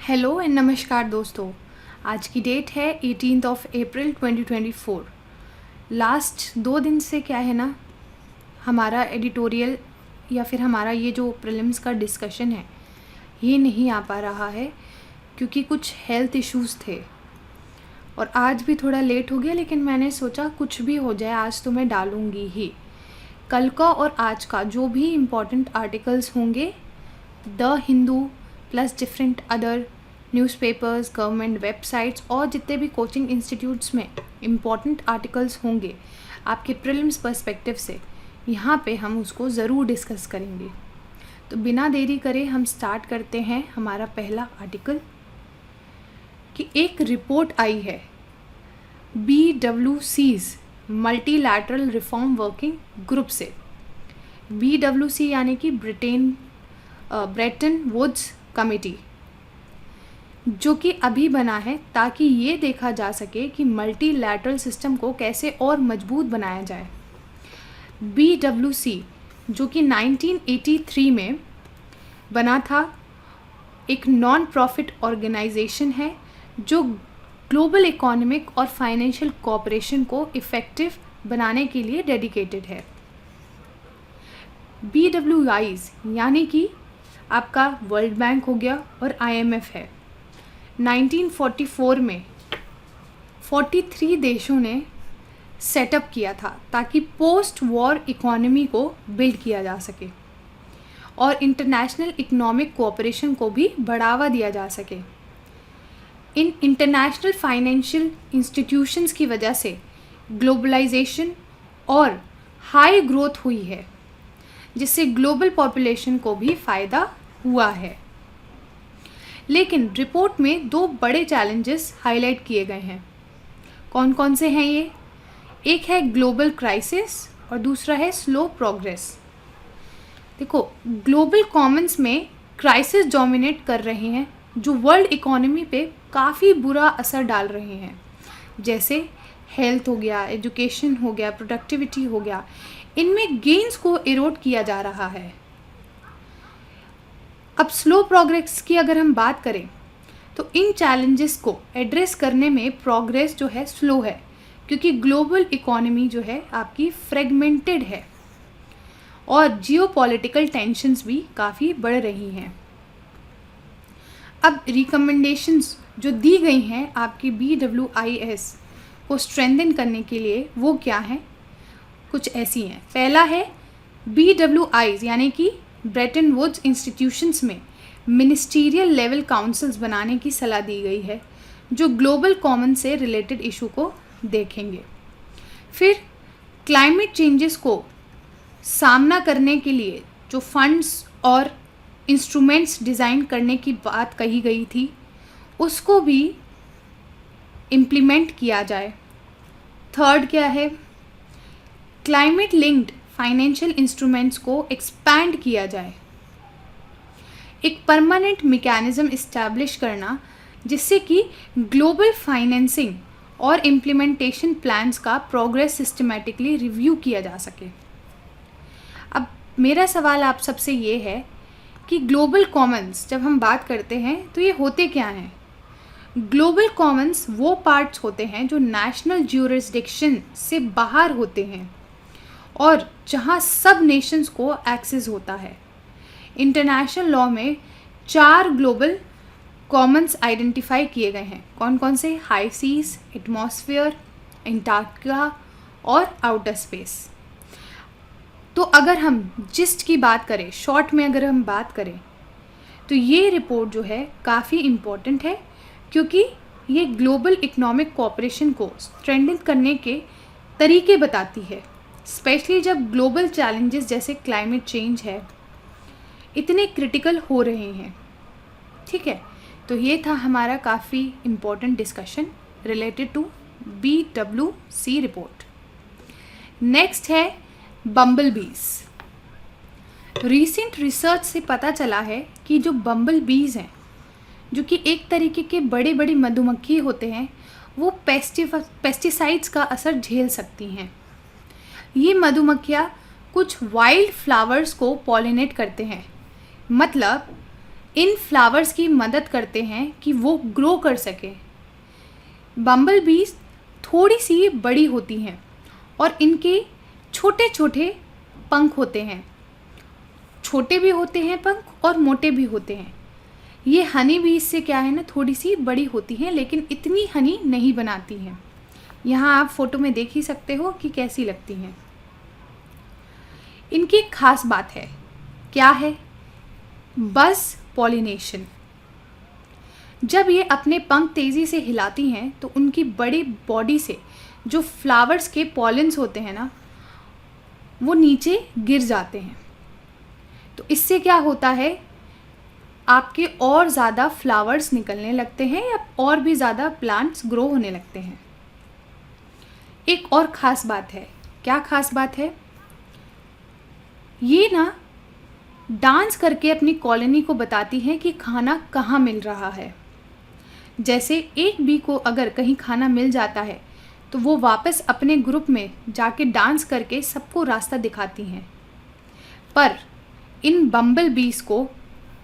Hello and नमस्कार दोस्तों। आज की डेट है 18 अप्रैल 2024। लास्ट 2 दिन से क्या है ना, हमारा एडिटोरियल या फिर हमारा ये जो प्रीलिम्स का डिस्कशन है ये नहीं आ पा रहा है क्योंकि कुछ हेल्थ इश्यूज़ थे और आज भी थोड़ा लेट हो गया, लेकिन मैंने सोचा कुछ भी हो जाए आज तो मैं डालूँगी ही। कल का और आज का जो भी इम्पोर्टेंट आर्टिकल्स होंगे, the Hindu plus different other newspapers, government websites और जितने भी कोचिंग इंस्टीट्यूट्स में इम्पॉर्टेंट आर्टिकल्स होंगे आपके प्रीलिम्स पर्सपेक्टिव से, यहाँ पे हम उसको ज़रूर डिस्कस करेंगे। तो बिना देरी करे हम स्टार्ट करते हैं हमारा पहला आर्टिकल कि एक रिपोर्ट आई है BWC's multilateral reform working group से। BWC यानी कि ब्रेटन वुड्स कमेटी, जो कि अभी बना है ताकि ये देखा जा सके कि मल्टीलैटरल सिस्टम को कैसे और मजबूत बनाया जाए। BWC जो कि 1983 में बना था, एक नॉन प्रॉफिट ऑर्गेनाइजेशन है जो ग्लोबल इकोनॉमिक और फाइनेंशियल कोऑपरेशन को इफ़ेक्टिव बनाने के लिए डेडिकेटेड है। BWIs यानी कि आपका वर्ल्ड बैंक हो गया और IMF है। 1944 में 43 देशों ने सेटअप किया था ताकि पोस्ट वॉर इकोनॉमी को बिल्ड किया जा सके और इंटरनेशनल इकोनॉमिक कोऑपरेशन को भी बढ़ावा दिया जा सके। इन इंटरनेशनल फाइनेंशियल इंस्टीट्यूशंस की वजह से ग्लोबलाइजेशन और हाई ग्रोथ हुई है, जिससे ग्लोबल पॉपुलेशन को भी फ़ायदा हुआ है। लेकिन रिपोर्ट में 2 बड़े चैलेंजेस हाईलाइट किए गए हैं। कौन कौन से हैं ये? एक है ग्लोबल क्राइसिस और दूसरा है स्लो प्रोग्रेस। देखो, ग्लोबल कॉमन्स में क्राइसिस डोमिनेट कर रहे हैं जो वर्ल्ड इकोनॉमी पे काफ़ी बुरा असर डाल रहे हैं, जैसे हेल्थ हो गया, एजुकेशन हो गया, प्रोडक्टिविटी हो गया। इनमें गेन्स को इरोड किया जा रहा है। अब स्लो प्रोग्रेस की अगर हम बात करें तो इन चैलेंजेस को एड्रेस करने में प्रोग्रेस जो है स्लो है, क्योंकि ग्लोबल इकोनॉमी जो है आपकी फ्रेगमेंटेड है और जियोपॉलिटिकल टेंशन्स भी काफ़ी बढ़ रही हैं। अब रिकमेंडेशंस जो दी गई हैं आपकी BWIS को स्ट्रेंथन करने के लिए, वो क्या हैं? कुछ ऐसी हैं। पहला है BWIs यानी कि ब्रेटन वुड्स इंस्टीट्यूशंस में मिनिस्टीरियल लेवल काउंसिल्स बनाने की सलाह दी गई है जो ग्लोबल कॉमन से रिलेटेड इशू को देखेंगे। फिर क्लाइमेट चेंजेस को सामना करने के लिए जो फंड्स और इंस्ट्रूमेंट्स डिज़ाइन करने की बात कही गई थी, उसको भी इम्प्लीमेंट किया जाए। थर्ड क्या है? क्लाइमेट लिंक्ड फाइनेंशियल इंस्ट्रूमेंट्स को एक्सपैंड किया जाए। एक परमानेंट मैकेनिज्म इस्टेब्लिश करना जिससे कि ग्लोबल फाइनेंसिंग और इम्प्लीमेंटेशन प्लान्स का प्रोग्रेस सिस्टमेटिकली रिव्यू किया जा सके। अब मेरा सवाल आप सबसे ये है कि ग्लोबल कॉमन्स जब हम बात करते हैं तो ये होते क्या हैं? ग्लोबल कॉमन्स वो पार्ट्स होते हैं जो नेशनल ज्यूरिसडिक्शन से बाहर होते हैं और जहाँ सब नेशंस को एक्सेस होता है। इंटरनेशनल लॉ में 4 ग्लोबल कॉमन्स आइडेंटिफाई किए गए हैं। कौन कौन से? हाई सीज, एटमॉस्फेयर, एंटार्क्टिका और आउटर स्पेस। तो अगर हम जिस्ट की बात करें, शॉर्ट में अगर हम बात करें, तो ये रिपोर्ट जो है काफ़ी इम्पोर्टेंट है क्योंकि ये ग्लोबल इकोनॉमिक कोऑपरेशन को स्ट्रेंथन करने के तरीके बताती है, स्पेशली जब ग्लोबल चैलेंजेस जैसे क्लाइमेट चेंज है इतने क्रिटिकल हो रहे हैं। ठीक है, तो ये था हमारा काफ़ी important discussion related to BWC report. Next है बम्बल बीज। रीसेंट रिसर्च से पता चला है कि जो बम्बल बीज हैं, जो कि एक तरीके के बड़े बड़े मधुमक्खी होते हैं, वो पेस्टिसाइड्स का असर झेल सकती हैं। ये मधुमक्खियाँ कुछ वाइल्ड फ्लावर्स को पॉलिनेट करते हैं, मतलब इन फ्लावर्स की मदद करते हैं कि वो ग्रो कर सके। बम्बल बीज थोड़ी सी बड़ी होती हैं और इनके छोटे छोटे पंख होते हैं, छोटे भी होते हैं पंख और मोटे भी होते हैं। ये हनी बीज से क्या है ना, थोड़ी सी बड़ी होती हैं लेकिन इतनी हनी नहीं बनाती हैं। यहाँ आप फोटो में देख ही सकते हो कि कैसी लगती हैं। इनकी एक खास बात है, क्या है? बस पॉलिनेशन। जब ये अपने पंख तेज़ी से हिलाती हैं तो उनकी बड़ी बॉडी से जो फ्लावर्स के पॉलिन्स होते हैं ना, वो नीचे गिर जाते हैं। तो इससे क्या होता है, आपके और ज़्यादा फ्लावर्स निकलने लगते हैं या और भी ज़्यादा प्लांट्स ग्रो होने लगते हैं। एक और ख़ास बात है, क्या ख़ास बात है? ये ना डांस करके अपनी कॉलोनी को बताती हैं कि खाना कहाँ मिल रहा है। जैसे एक बी को अगर कहीं खाना मिल जाता है तो वो वापस अपने ग्रुप में जाके डांस करके सबको रास्ता दिखाती हैं। पर इन बम्बल बीज को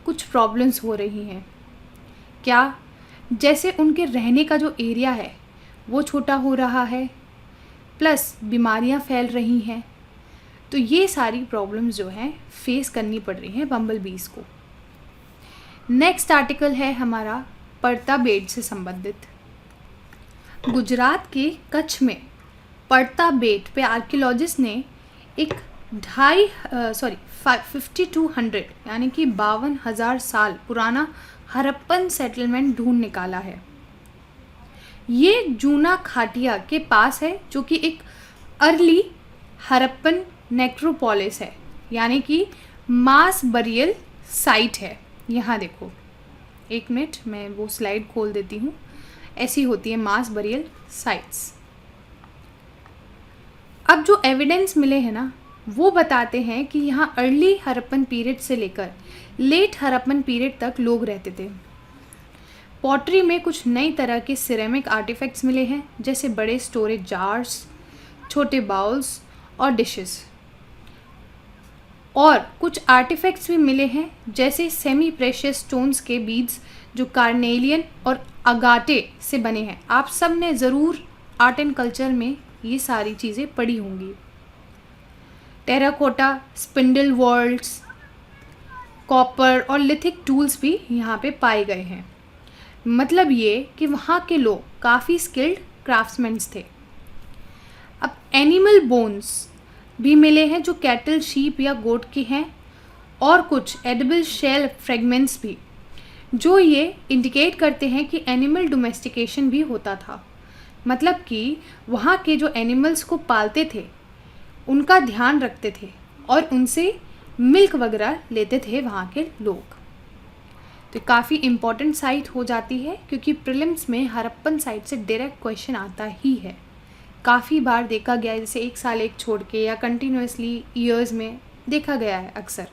कुछ प्रॉब्लम्स हो रही हैं। क्या? जैसे उनके रहने का जो एरिया है वो छोटा हो रहा है, प्लस बीमारियां फैल रही हैं। तो ये सारी प्रॉब्लम्स जो हैं फेस करनी पड़ रही हैं बम्बल बीज को। नेक्स्ट आर्टिकल है हमारा पड़ता बेट से संबंधित। गुजरात के कच्छ में पड़ता बेट पे आर्कियोलॉजिस्ट ने एक 5200 यानी कि 52,000 साल पुराना हड़प्पन सेटलमेंट ढूंढ निकाला है। ये जूना खाटिया के पास है, जो कि एक अर्ली हड़प्पन नेक्रोपोलिस है, यानी कि मास बरियल साइट है। यहाँ देखो, एक मिनट मैं वो स्लाइड खोल देती हूँ। ऐसी होती है मास बरियल साइट्स। अब जो एविडेंस मिले हैं ना, वो बताते हैं कि यहाँ अर्ली हड़प्पन पीरियड से लेकर लेट हड़प्पन पीरियड तक लोग रहते थे। पॉटरी में कुछ नई तरह के सिरेमिक आर्टिफैक्ट्स मिले हैं, जैसे बड़े स्टोरेज जार्स, छोटे बाउल्स और डिशेस। और कुछ आर्टिफैक्ट्स भी मिले हैं, जैसे सेमी प्रेशियस स्टोन्स के बीड्स जो कार्नेलियन और अगाटे से बने हैं। आप सब ने ज़रूर आर्ट एंड कल्चर में ये सारी चीज़ें पढ़ी होंगी। टेराकोटा, स्पिंडल वॉल्ट्स, कॉपर और लिथिक टूल्स भी यहाँ पे पाए गए हैं। मतलब ये कि वहाँ के लोग काफ़ी स्किल्ड क्राफ्ट्समैन थे। अब एनिमल बोन्स भी मिले हैं, जो कैटल, शीप या गोट के हैं, और कुछ एडिबल शेल फ्रेगमेंट्स भी, जो ये इंडिकेट करते हैं कि एनिमल डोमेस्टिकेशन भी होता था। मतलब कि वहाँ के जो एनिमल्स को पालते थे उनका ध्यान रखते थे और उनसे मिल्क वगैरह लेते थे वहाँ के लोग। तो काफ़ी इम्पॉर्टेंट साइट हो जाती है, क्योंकि प्रीलिम्स में हड़प्पन साइट से डायरेक्ट क्वेश्चन आता ही है। काफ़ी बार देखा गया है, जैसे एक साल एक छोड़ के या कंटिन्यूसली ईयर्स में देखा गया है अक्सर।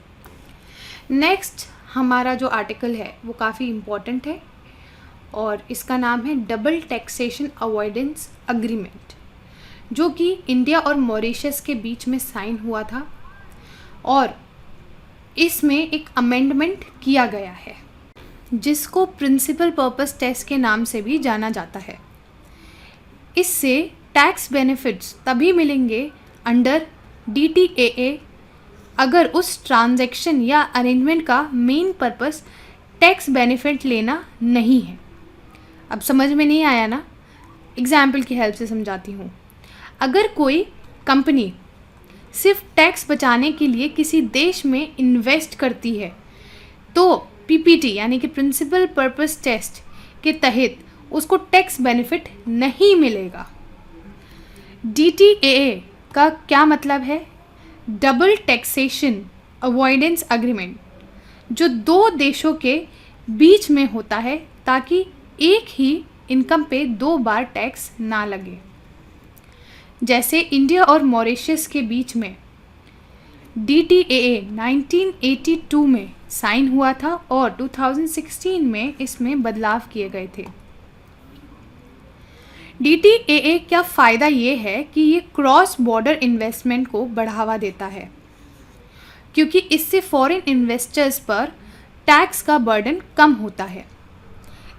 नेक्स्ट हमारा जो आर्टिकल है वो काफ़ी इम्पॉर्टेंट है और इसका नाम है डबल टैक्सेशन अवॉइडेंस अग्रीमेंट, जो कि इंडिया और मॉरिशस के बीच में साइन हुआ था और इसमें एक अमेंडमेंट किया गया है, जिसको प्रिंसिपल पर्पस टेस्ट के नाम से भी जाना जाता है। इससे टैक्स बेनिफिट्स तभी मिलेंगे अंडर DTAA अगर उस ट्रांजैक्शन या अरेंजमेंट का मेन पर्पस टैक्स बेनिफिट लेना नहीं है। अब समझ में नहीं आया ना? एग्जाम्पल की हेल्प से समझाती हूँ। अगर कोई कंपनी सिर्फ टैक्स बचाने के लिए किसी देश में इन्वेस्ट करती है तो PPT यानी कि प्रिंसिपल पर्पस टेस्ट के तहत उसको टैक्स बेनिफिट नहीं मिलेगा। DTAA का क्या मतलब है? डबल टैक्सेशन अवॉइडेंस अग्रीमेंट, जो दो देशों के बीच में होता है ताकि एक ही इनकम पे 2 बार टैक्स ना लगे। जैसे इंडिया और मॉरिशस के बीच में DTAA 1982 में साइन हुआ था और 2016 में इसमें बदलाव किए गए थे। DTAA का फ़ायदा ये है कि ये क्रॉस बॉर्डर इन्वेस्टमेंट को बढ़ावा देता है, क्योंकि इससे फॉरेन इन्वेस्टर्स पर टैक्स का बर्डन कम होता है।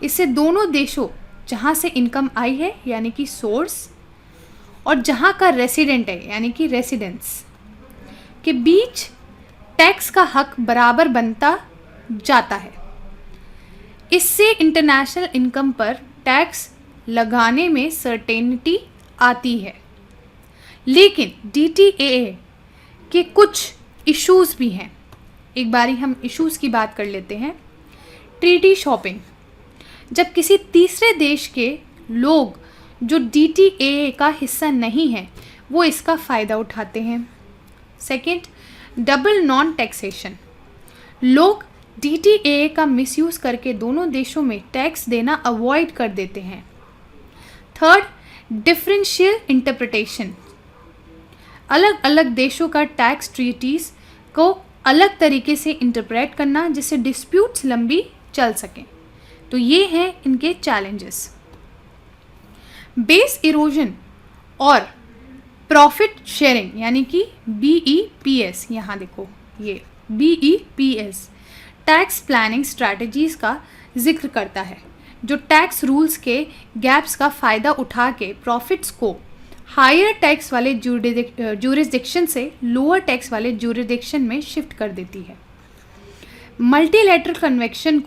इससे दोनों देशों जहाँ से इनकम आई है यानी कि सोर्स, और जहाँ का रेसिडेंट है यानी कि रेसिडेंस, के बीच टैक्स का हक बराबर बनता जाता है। इससे इंटरनेशनल इनकम पर टैक्स लगाने में सर्टेनिटी आती है। लेकिन DTAA के कुछ इश्यूज़ भी हैं। एक बारी हम इश्यूज़ की बात कर लेते हैं। ट्रीटी शॉपिंग, जब किसी तीसरे देश के लोग जो DTAA का हिस्सा नहीं है वो इसका फ़ायदा उठाते हैं। सेकंड, डबल नॉन टैक्सेशन, लोग DTAA का मिसयूज़ करके दोनों देशों में टैक्स देना अवॉइड कर देते हैं। थर्ड, डिफरेंशियल इंटरप्रिटेशन, अलग अलग देशों का टैक्स ट्रीटीज़ को अलग तरीके से इंटरप्रेट करना जिससे डिस्प्यूट्स लंबी चल सकें। तो ये हैं इनके चैलेंजेस। बेस इरोजन और प्रॉफिट शेयरिंग यानी कि BEPS, यहाँ देखो ये BEPS टैक्स प्लानिंग स्ट्रैटेजीज़ का जिक्र करता है, जो टैक्स रूल्स के गैप्स का फ़ायदा उठा के प्रॉफिट्स को हायर टैक्स वाले जुरिसडिक्शन से लोअर टैक्स वाले जुरिसडिक्शन में शिफ्ट कर देती है। Multilateral convention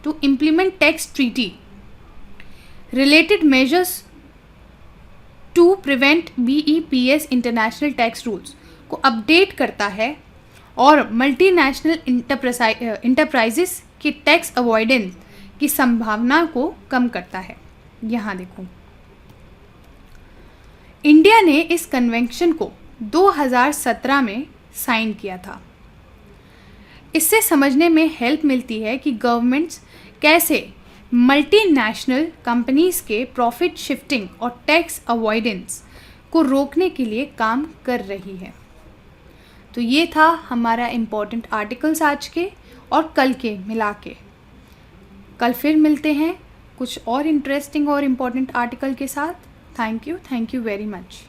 to implement tax treaty related measures to prevent BEPS international tax rules को अपडेट करता है और मल्टीनेशनल इंटरप्राइजेस की टैक्स अवॉइडेंस की संभावना को कम करता है। यहाँ देखो, इंडिया ने इस कन्वेंशन को 2017 में साइन किया था। इससे समझने में हेल्प मिलती है कि गवर्नमेंट्स कैसे मल्टीनेशनल कंपनीज़ के प्रॉफिट शिफ्टिंग और टैक्स अवॉइडेंस को रोकने के लिए काम कर रही है। तो ये था हमारा इम्पोर्टेंट आर्टिकल्स आज के और कल के मिला के। कल फिर मिलते हैं कुछ और इंटरेस्टिंग और इम्पोर्टेंट आर्टिकल के साथ। Thank you very much.